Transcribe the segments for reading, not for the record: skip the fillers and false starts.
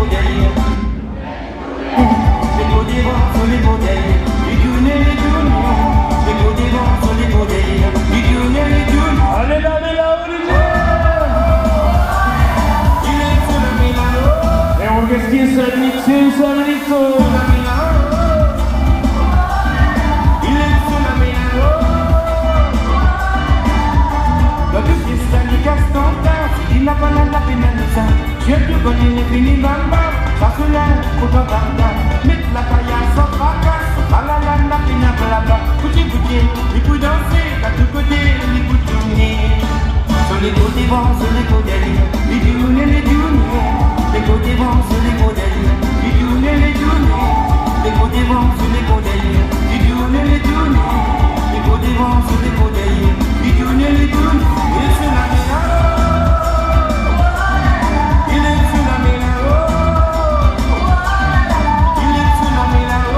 bouteilles. Les gros des vents sur les bouteilles. Les tournées, les tournées. Les gros des vents sur les bouteilles. Les tournées, les tournées. Allez là, Olivier. Il est sur la Milano. Et on reste qui est Salinito. Il est sur la Milano. Dans le cristal du Castonta, il n'a pas la pénalité. Je te connais les finis bamba. Ça se lève pour ton banda. Mettre la caillasse en fracas. À la pina blabla. Couché, il peut danser. D'à tous côtés, il peut tourner. Sur les côtés vents, sur les côtés. Les tournées, les tournées. Les côtés vents, sur les côtés. Les tournées, les tournées. Les côtés vents, sur les côtés. Les tournées, les tournées. Les côtés vents, sur les côtés. Les tournées, les tournées. Et c'est la Milano. Il est sur la Milano. Il est sur la Milano.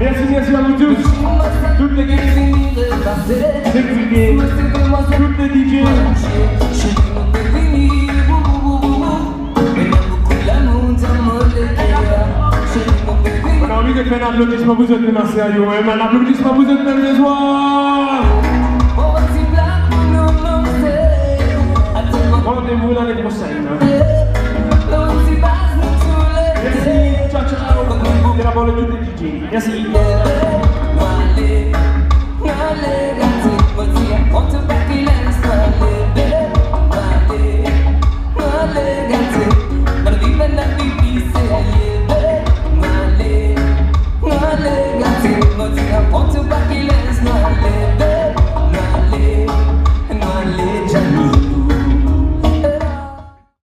Merci à vous tous, toutes les équipes, toutes les DJ. On a envie de faire un applaudissement pour vous autres, merci à vous. Un applaudissement pour vous autres, même les soirs. Rendez-vous l'année prochaine. Merci, ciao ciao. Et la bonne tous les DJ. Merci.